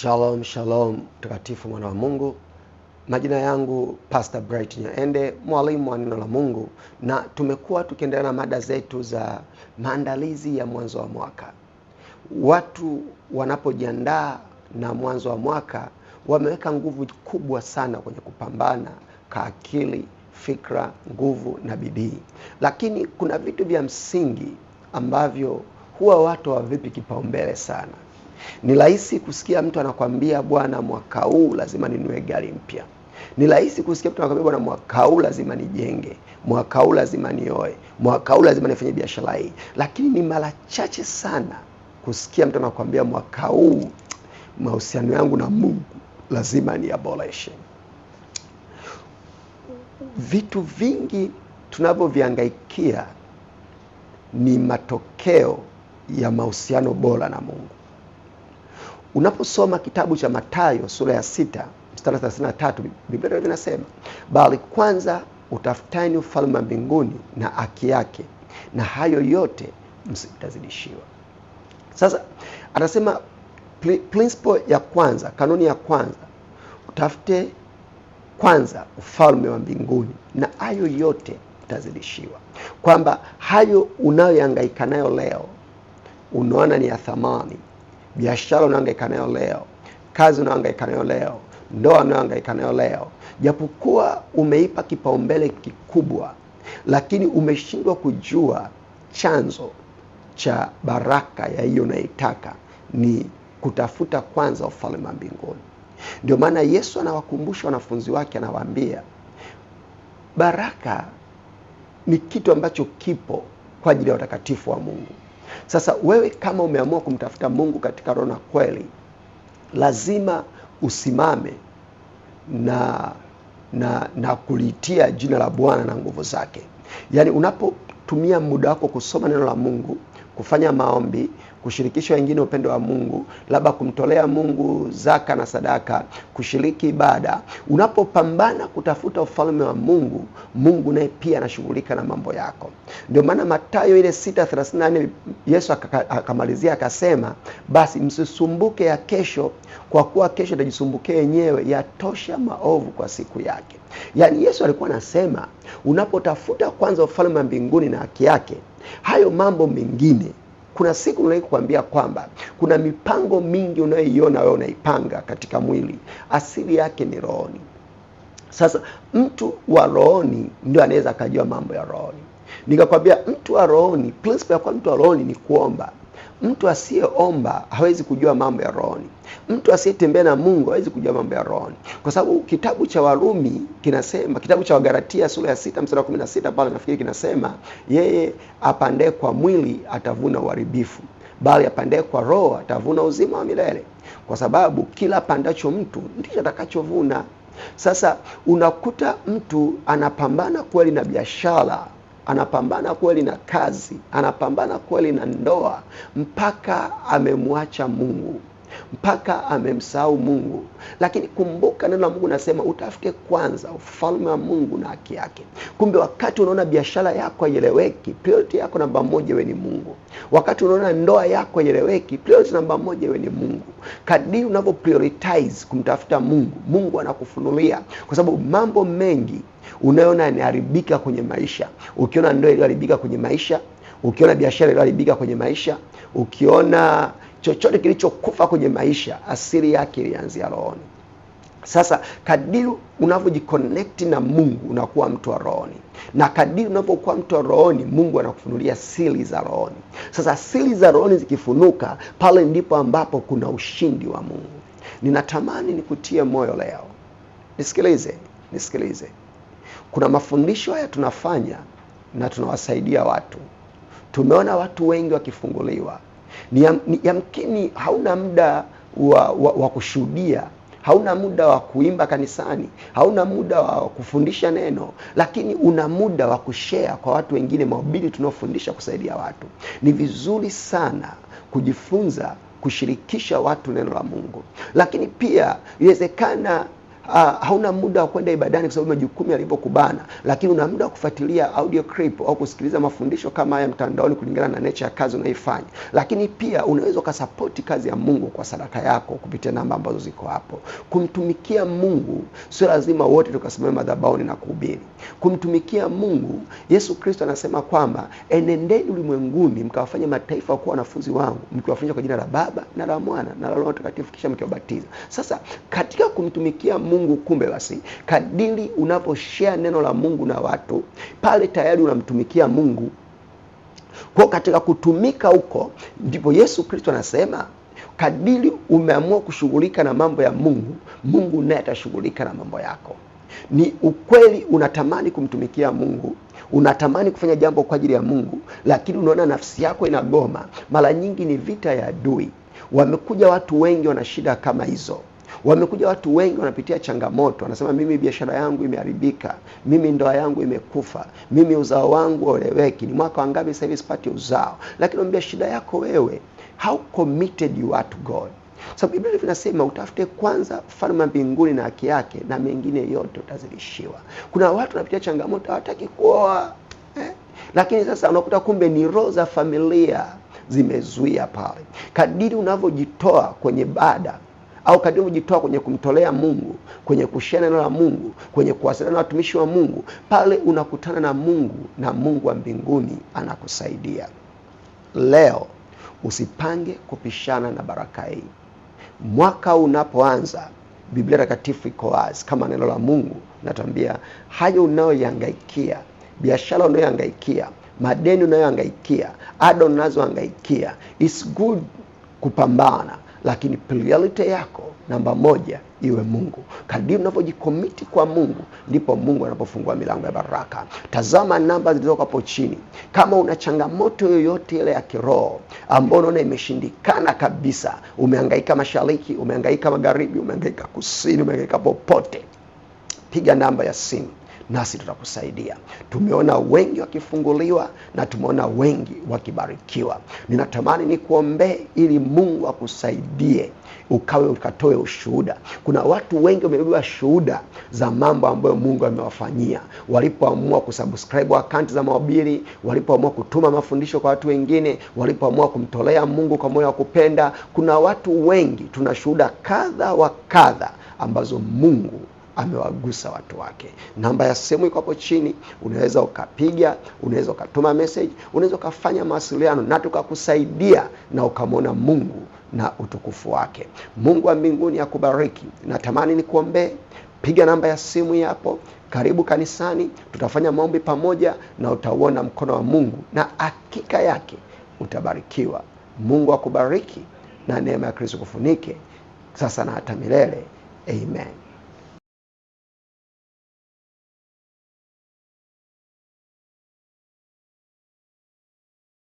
Shalom, shalom, mtakatifu mwana wa Mungu. Majina yangu Pastor Bright Nyaende, mwalimu wa neno la Mungu, na tumekuwa tukiendelea na mada zetu za maandalizi ya mwanzo wa mwaka. Watu wanapojiandaa na mwanzo wa mwaka wameweka nguvu kubwa sana kwenye kupambana kwa akili, fikra, nguvu na bidii. Lakini kuna vitu vya msingi ambavyo huwa watu hawavipi kipaumbele sana. Ni rahisi kusikia mtu anakuambia bwana, mwaka huu lazima ninunue gari mpya. Ni rahisi kusikia mtu anakuambia bwana, mwaka huu lazima nijenge, mwaka huu lazima nioe, mwaka huu lazima nifanye biashara hii. Lakini ni mara chache sana kusikia mtu anakuambia mwaka huu mahusiano yangu na Mungu lazima niyaboreshe. Vitu vingi tunavyovihangaikia ni matokeo ya mahusiano bora na Mungu. Unaposoma kitabu cha Mathayo sura ya 6 mstari 33, Biblia inasema, bali kwanza utafuteni ufalme wa mbinguni na haki yake, na hayo yote mtazidishiwa. Sasa anasema principle ya kwanza, kanuni ya kwanza, utafute kwanza ufalme wa mbinguni na hayo yote mtazidishiwa. Kwamba hayo unayohangaika nayo leo unaona ni ya thamani, biashara unayohangaika nayo leo, kazi unayohangaika nayo leo, ndoa unayohangaika nayo leo, japokuwa umeipa kipaumbele kikubwa, lakini umeshindwa kujua chanzo cha baraka ya hiyo unaitaka ni kutafuta kwanza ufalme wa mbinguni. Ndio maana Yesu anawakumbusha wanafunzi wake, anawaambia baraka ni kitu ambacho kipo kwa ajili ya utakatifu wa Mungu. Sasa wewe kama umeamua kumtafuta Mungu katika roho na kweli, lazima usimame na kulitia jina la Bwana na nguvu zake. Yaani unapotumia muda wako kusoma neno la Mungu, kufanya maombi, kushirikisha wengine upendo wa Mungu, labda kumtolea Mungu zaka na sadaka, kushiriki ibada, unapopambana kutafuta ufalme wa Mungu, Mungu naye pia anashughulika na mambo yako. Ndio maana Mathayo ile 6:34 Yesu akamalizia akasema, basi msisumbuke ya kesho, kwa kuwa kesho itajisumbukia yenyewe, yatosha maovu kwa siku yake. Yaani Yesu alikuwa anasema unapotafuta kwanza ufalme wa mbinguni na haki yake, hayo mambo mengine, kuna siku nilikuwa kuambia kwamba kuna mipango mingi unayoiona wewe unaipanga katika mwili, asili yake ni rohoni. Sasa mtu wa rohoni ndio anaweza akajua mambo ya rohoni. Nikakwambia mtu wa rohoni, principle ya kwa mtu wa rohoni ni kuomba. Mtu asiyeomba hawezi kujua mambo ya rohoni. Mtu asiyetembea na Mungu hawezi kujua mambo ya rohoni. Kwa sababu kitabu cha Warumi kinasema, kitabu cha Wagalatia sura ya 6 mstari wa 16 pale nafikiri kinasema, yeye apandaye kwa mwili atavuna uharibifu, bali apandaye kwa roho atavuna uzima wa milele. Kwa sababu kila pandacho mtu ndicho atakachovuna. Sasa unakuta mtu anapambana kweli na biashara, anapambana kweli na kazi, anapambana kweli na ndoa, mpaka amemwacha Mungu, mpaka amemsahau Mungu. Lakini kumbuka neno la Mungu nasema utafute kwanza ufalme wa Mungu na haki yake. Kumbe wakati unaona biashara yako haieleweki, priority yako namba moja wewe ni Mungu. Wakati unaona ndoa yako haieleweki, priority namba moja wewe ni Mungu. Kadiri unavyo prioritize kumtafuta Mungu, Mungu anakufunulia. Kwa sababu mambo mengi unayoona yanaharibika kwenye maisha, ukiona ndoa iliharibika kwenye maisha, ukiona biashara iliharibika kwenye maisha, ukiona chochote kilichokufa kwenye maisha, asili yake ilianzia rohoni. Sasa kadiri unavyojiconnect na Mungu unakuwa mtu wa rohoni, na kadiri unavyokuwa mtu wa rohoni, Mungu anakufunulia siri za rohoni. Sasa siri za rohoni zikifunuka, pale ndipo ambapo kuna ushindi wa Mungu. Ninatamani nikutie moyo leo. Nisikilize. Kuna mafundisho haya tunafanya na tunawasaidia watu. Tumeona watu wengi wakifunguliwa. Yamkini hauna muda wa kushuhudia, hauna muda wa kuimba kanisani, hauna muda wa kufundisha neno, lakini una muda wa kushare kwa watu wengine mahubiri tunaofundisha kusaidia watu. Ni vizuri sana kujifunza kushirikisha watu neno la Mungu. Lakini pia inawezekana hauna muda wa kwenda ibadani kwa sababu majukumu yalivyokubana, lakini una muda wa kufuatilia audio clip au kusikiliza mafundisho kama haya mtandaoni kulingana na nature ya kazi unayoifanya. Lakini pia unaweza ukasapoti kazi ya Mungu kwa sadaka yako kupitia namba ambazo ziko hapo. Kumtumikia Mungu sio lazima wote tukasimama madhabahuni na kuhubiri. Kumtumikia Mungu, Yesu Kristo anasema kwamba enendeni ulimwenguni mkawafanye mataifa kuwa wanafunzi wangu, mkiwafundisha kwa jina la Baba na la Mwana na la Roho Mtakatifu, kisha mkiwabatiza. Sasa katika kumtumikia Mungu, kumbe basi kadiri unaposhare neno la Mungu na watu, pale tayari unamtumikia Mungu. Kwa katika kutumika huko ndipo Yesu Kristo anasema kadiri umeamua kushughulika na mambo ya Mungu, Mungu naye atashughulika na mambo yako. Ni ukweli unatamani kumtumikia Mungu, unatamani kufanya jambo kwa ajili ya Mungu, lakini unaona nafsi yako inagoma. Mara nyingi ni vita ya adui. Wamekuja watu wengi wana shida kama hizo. Wamekuja watu wengi wanapitia changamoto, wanasema mimi biashara yangu imeharibika, mimi ndoa yangu imekufa, mimi uzao wangu hauleweki, ni mwaka wangapi sasa hivi sipati uzao. Lakini naambia shida yako wewe, how committed you are to God. Sababu Biblia inasema utafute kwanza ufalme wa mbinguni na haki yake, na mengine yote utazidishiwa. Kuna watu wanapitia changamoto hawataki kuoa, lakini sasa unakuta kumbe ni roho za familia zimezuia pale. Kadiri unavyojitoa kwenye ibada au kadiri unajitoa kwenye kumtolea Mungu, kwenye kushare neno la Mungu, kwenye kuwasiliana na watumishi wa Mungu, pale unakutana na Mungu, na Mungu wa mbinguni anakusaidia. Leo usipange kupishana na baraka hii. Mwaka unapoanza, Biblia Takatifu iko wazi kama neno la Mungu natuambia, hayo unayohangaikia, biashara unayohangaikia, madeni unayohangaikia, ada unazohangaikia, it's good kupambana, lakini priority yako namba moja iwe Mungu. Kadiri unavyojikomiti kwa Mungu, ndipo Mungu anapofungua milango ya baraka. Tazama namba zilizoko hapo chini. Kama una changamoto yoyote ile ya kiroho ambayo unaona imeshindikana kabisa, umehangaika mashariki, umehangaika magharibi, umehangaika kusini, umehangaika popote, piga namba ya simu nasi tutakusaidia. Tumeona wengi wakifunguliwa na tumeona wengi wakibarikiwa. Ninatamani nikuombee ili Mungu akusaidie ukatoe ushuhuda. Kuna watu wengi wamebeba shuhuda za mambo ambayo Mungu amewafanyia walipoamua kusubscribe account za mahubiri, walipoamua kutuma mafundisho kwa watu wengine, walipoamua kumtolea Mungu kwa moyo wa kupenda. Kuna watu wengi tuna shuhuda kadha wa kadha ambazo Mungu amewagusa watu wake. Namba ya simu iko hapo chini, unaweza ukapiga, unaweza ukatuma message, unaweza ukafanya mawasiliano na tukakusaidia na ukamwona Mungu na utukufu wake. Mungu wa mbinguni akubariki. Natamani nikuombee. Piga namba ya simu hapo, karibu kanisani, tutafanya maombi pamoja na utauona mkono wa Mungu na hakika yake utabarikiwa. Mungu akubariki na neema ya Kristo kufunike sasa na hata milele. Amen.